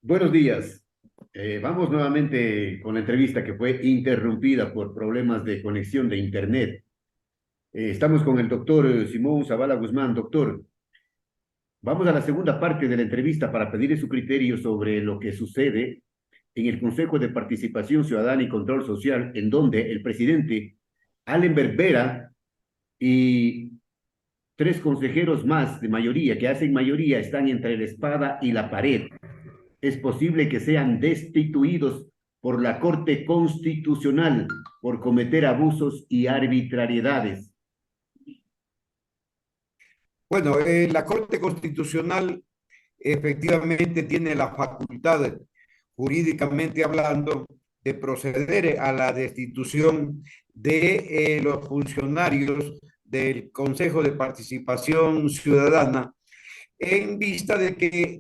Buenos días. Vamos nuevamente con la entrevista que fue interrumpida por problemas de conexión de Internet. Estamos con el doctor Simón Zavala Guzmán. Doctor, vamos a la segunda parte de la entrevista para pedirle su criterio sobre lo que sucede en el Consejo de Participación Ciudadana y Control Social, en donde el presidente Allen Berbera y tres consejeros más de mayoría, que hacen mayoría, están entre la espada y la pared. Es posible que sean destituidos por la Corte Constitucional por cometer abusos y arbitrariedades. Bueno, la Corte Constitucional efectivamente tiene la facultad, jurídicamente hablando, de proceder a la destitución de los funcionarios del Consejo de Participación Ciudadana en vista de que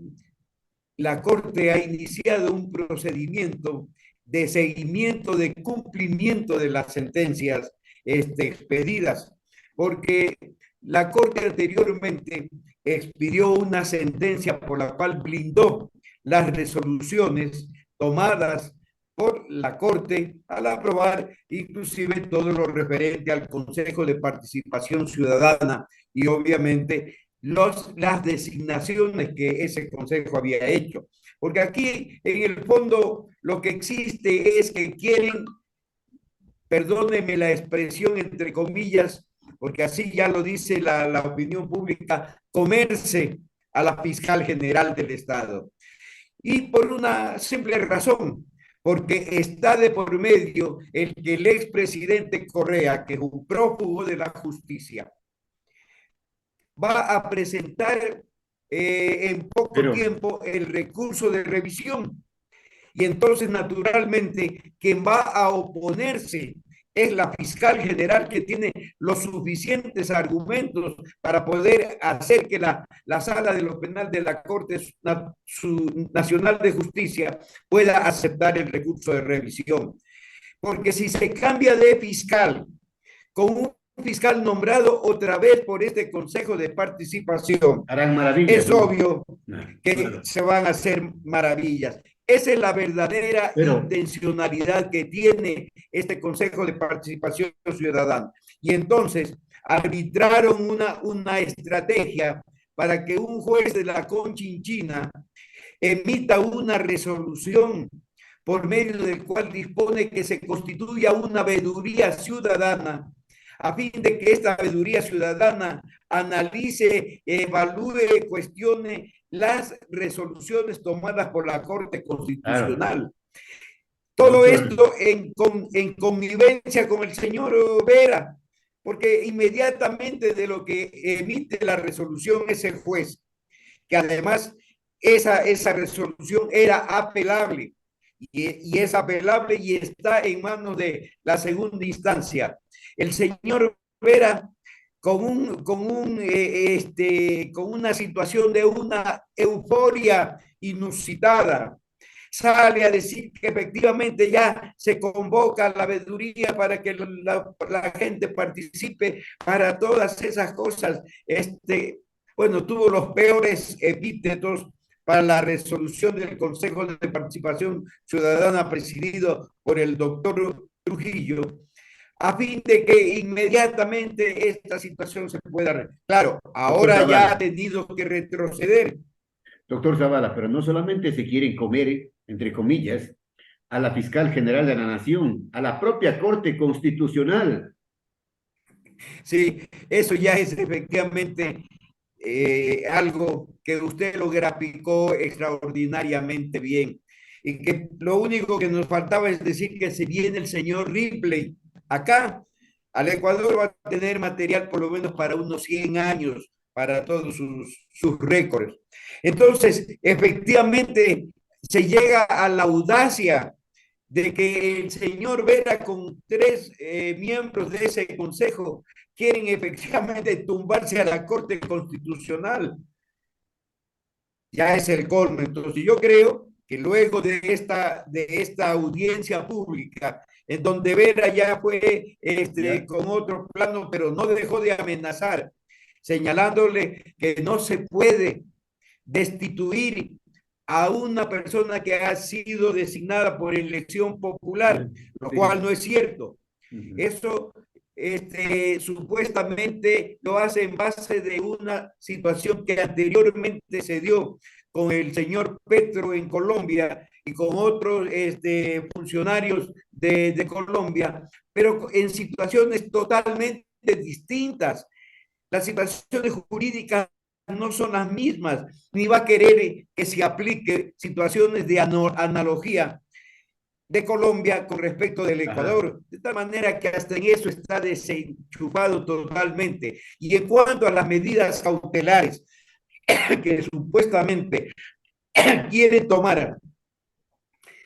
la Corte ha iniciado un procedimiento de seguimiento, de cumplimiento de las sentencias expedidas, porque la Corte anteriormente expidió una sentencia por la cual blindó las resoluciones tomadas por la Corte al aprobar inclusive todo lo referente al Consejo de Participación Ciudadana y obviamente las designaciones que ese consejo había hecho. Porque aquí, en el fondo, lo que existe es que quieren, perdóneme la expresión entre comillas, porque así ya lo dice la opinión pública, comerse a la fiscal general del Estado. Y por una simple razón, porque está de por medio el que el expresidente Correa, que es un prófugo de la justicia, va a presentar en poco Pero, tiempo el recurso de revisión. Y entonces, naturalmente, quien va a oponerse es la fiscal general que tiene los suficientes argumentos para poder hacer que la sala de lo penal de la Corte Nacional de Justicia pueda aceptar el recurso de revisión. Porque si se cambia de fiscal con un fiscal nombrado otra vez por este Consejo de Participación, harán maravillas, es ¿no? obvio que Claro. se van a hacer maravillas. Esa es la verdadera Pero, intencionalidad que tiene este Consejo de Participación Ciudadana. Y entonces arbitraron una estrategia para que un juez de la Conchinchina emita una resolución por medio del cual dispone que se constituya una veeduría ciudadana a fin de que esta veeduría ciudadana analice, evalúe, cuestione las resoluciones tomadas por la Corte claro, Constitucional. Todo doctor, esto en connivencia con el señor Vera, porque inmediatamente de lo que emite la resolución ese juez, que además esa resolución era apelable y es apelable y está en manos de la segunda instancia. El señor Vera, con una situación de una euforia inusitada, sale a decir que efectivamente ya se convoca a la veeduría para que la gente participe para todas esas cosas. Bueno, tuvo los peores epítetos para la resolución del Consejo de Participación Ciudadana presidido por el doctor Trujillo, a fin de que inmediatamente esta situación se pueda arreglar. Claro, doctor ahora ya ha Zavala, tenido que retroceder. doctor Zavala, pero no solamente se quieren comer, entre comillas, a la fiscal general de la Nación, a la propia Corte Constitucional. Sí, eso ya es efectivamente algo que usted lo graficó extraordinariamente bien. Y que lo único que nos faltaba es decir que se viene el señor Ripley acá, al Ecuador va a tener material por lo menos para unos 100 años, para todos sus récords. Entonces, efectivamente, se llega a la audacia de que el señor Vera con tres miembros de ese consejo quieren efectivamente tumbarse a la Corte Constitucional. Ya es el colmo. Entonces yo creo que luego de esta audiencia pública, en donde Vera ya fue ¿Ya? con otro plano, pero no dejó de amenazar, señalándole que no se puede destituir a una persona que ha sido designada por elección popular, lo cual Sí. no es cierto. Ujú. Eso supuestamente lo hace en base de una situación que anteriormente se dio con el señor Petro en Colombia y con otros funcionarios de Colombia, pero en situaciones totalmente distintas. Las situaciones jurídicas no son las mismas, ni va a querer que se aplique situaciones de analogía de Colombia con respecto del Ajá. Ecuador, de tal manera que hasta en eso está desenchufado totalmente. Y en cuanto a las medidas cautelares que supuestamente quiere tomar,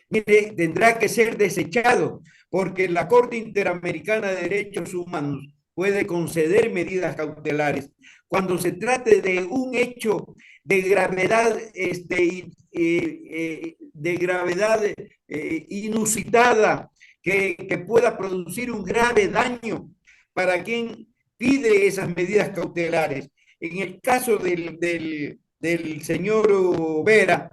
mire, tendrá que ser desechado, porque la Corte Interamericana de Derechos Humanos puede conceder medidas cautelares cuando se trate de un hecho de gravedad, de gravedad inusitada que pueda producir un grave daño para quien pide esas medidas cautelares. En el caso del señor Vera,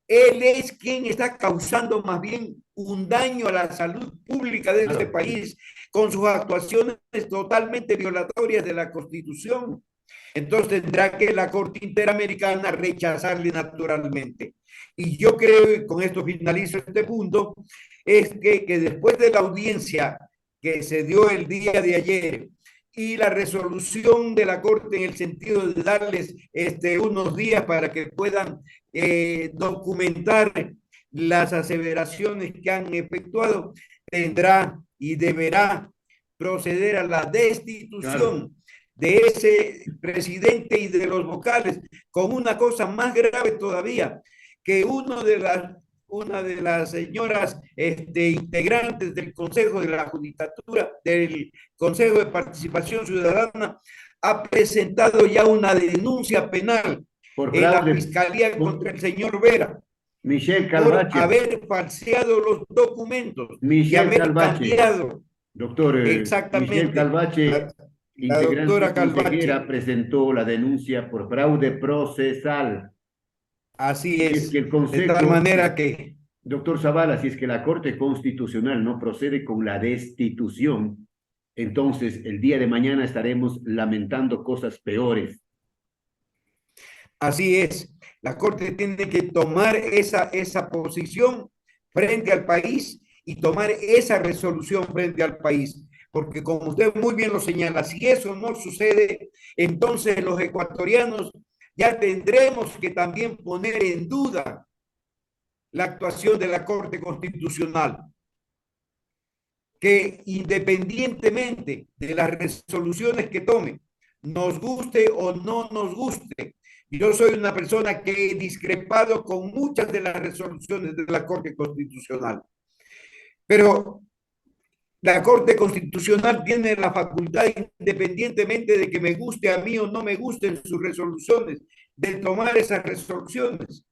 él es quien está causando más bien un daño a la salud pública de este Claro, sí. país con sus actuaciones totalmente violatorias de la Constitución. Entonces tendrá que la Corte Interamericana rechazarle naturalmente. Y yo creo, y con esto finalizo este punto, es que después de la audiencia que se dio el día de ayer y la resolución de la Corte en el sentido de darles unos días para que puedan documentar las aseveraciones que han efectuado, tendrá y deberá proceder a la Claro. destitución de ese presidente y de los vocales, con una cosa más grave todavía, que una de las señoras integrantes del Consejo de la Judicatura, del Consejo de Participación Ciudadana, ha presentado ya una denuncia penal Por en la fraude. Fiscalía contra el señor Vera Michelle por Calvache. haber falseado los documentos y Michelle haber Calvache. cambiado Doctor, Michelle exactamente Calvache, la integrante doctora consejera, Calvache. presentó la denuncia por fraude procesal. Así Si es que es, el de tal Consejo, manera que doctor Zavala, si es que la Corte Constitucional no procede con la destitución, entonces el día de mañana estaremos lamentando cosas peores. así es, la Corte tiene que tomar esa posición frente al país y tomar esa resolución frente al país. Porque como usted muy bien lo señala, si eso no sucede, entonces los ecuatorianos ya tendremos que también poner en duda la actuación de la Corte Constitucional, que independientemente de las resoluciones que tome, nos guste o no nos guste, yo soy una persona que he discrepado con muchas de las resoluciones de la Corte Constitucional, pero la Corte Constitucional tiene la facultad, independientemente de que me guste a mí o no me gusten sus resoluciones, de tomar esas resoluciones.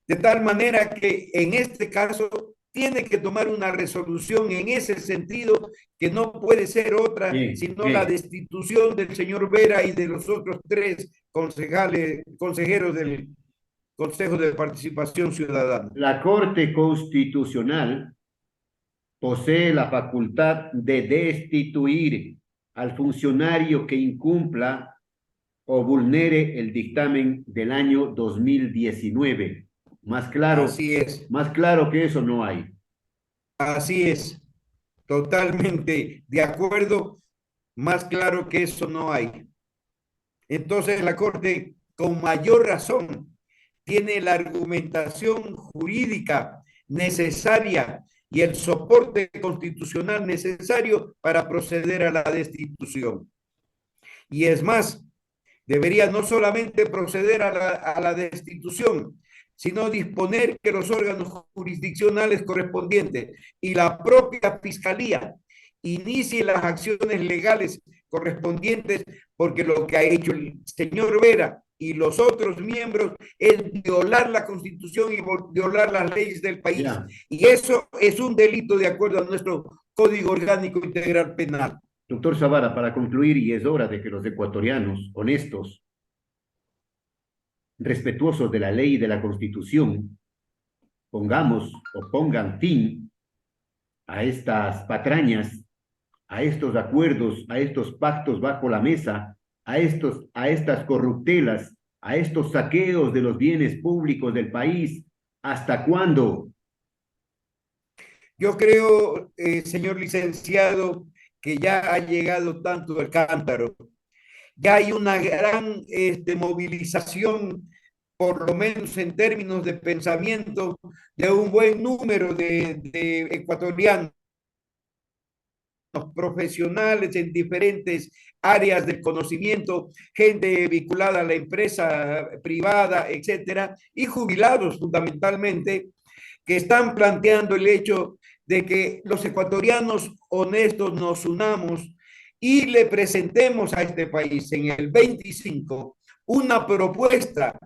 De tal manera que en este caso tiene que tomar una resolución en ese sentido que no puede ser otra Bien, sino la bien. destitución del señor Vera y de los otros tres consejeros del Consejo de Participación Ciudadana. La Corte Constitucional posee la facultad de destituir al funcionario que incumpla o vulnere el dictamen del año 2019. Así es, Más claro que eso no hay. así es, totalmente de acuerdo, más claro que eso no hay. Entonces la Corte, con mayor razón, tiene la argumentación jurídica necesaria y el soporte constitucional necesario para proceder a la destitución. Y es más, debería no solamente proceder a la destitución, sino disponer que los órganos jurisdiccionales correspondientes y la propia Fiscalía inicie las acciones legales correspondientes, porque lo que ha hecho el señor Vera y los otros miembros es violar la Constitución y violar las leyes del país. Ya, Y eso es un delito de acuerdo a nuestro Código Orgánico Integral Penal. doctor Zavara, para concluir, y es hora de que los ecuatorianos honestos respetuosos de la ley y de la Constitución, pongamos o pongan fin a estas patrañas, a estos acuerdos, a estos pactos bajo la mesa, a estas corruptelas, a estos saqueos de los bienes públicos del país. ¿Hasta cuándo? Yo creo, señor licenciado, que ya ha llegado tanto el cántaro. Ya hay una gran movilización, por lo menos en términos de pensamiento, de un buen número de ecuatorianos profesionales en diferentes áreas del conocimiento, gente vinculada a la empresa privada, etcétera, y jubilados fundamentalmente, que están planteando el hecho de que los ecuatorianos honestos nos unamos y le presentemos a este país en el 25 una propuesta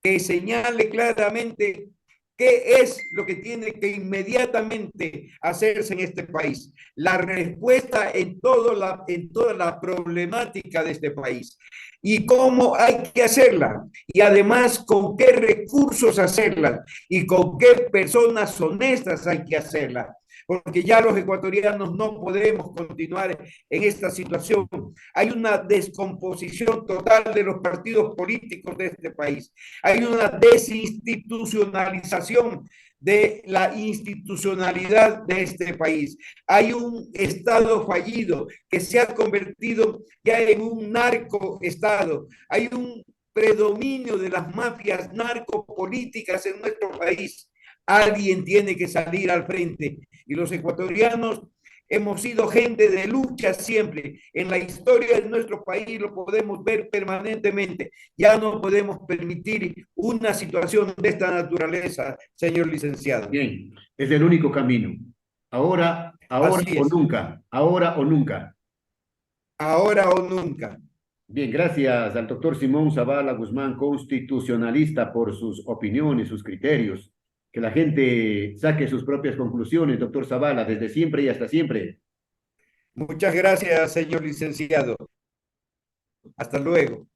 que señale claramente qué es lo que tiene que inmediatamente hacerse en este país. La respuesta en toda la problemática de este país y cómo hay que hacerla y además con qué recursos hacerla y con qué personas honestas hay que hacerla, porque ya los ecuatorianos no podemos continuar en esta situación. Hay una descomposición total de los partidos políticos de este país. Hay una desinstitucionalización de la institucionalidad de este país. Hay un Estado fallido que se ha convertido ya en un narcoestado. Hay un predominio de las mafias narcopolíticas en nuestro país. Alguien tiene que salir al frente y los ecuatorianos hemos sido gente de lucha siempre. En la historia de nuestro país lo podemos ver permanentemente. Ya no podemos permitir una situación de esta naturaleza, señor licenciado. Bien, es el único camino. Ahora Así o es, nunca, ahora o nunca. ahora o nunca. Bien, gracias al doctor Simón Zavala Guzmán, constitucionalista, por sus opiniones, sus criterios. Que la gente saque sus propias conclusiones, doctor Zavala, desde siempre y hasta siempre. Muchas gracias, señor licenciado. Hasta luego.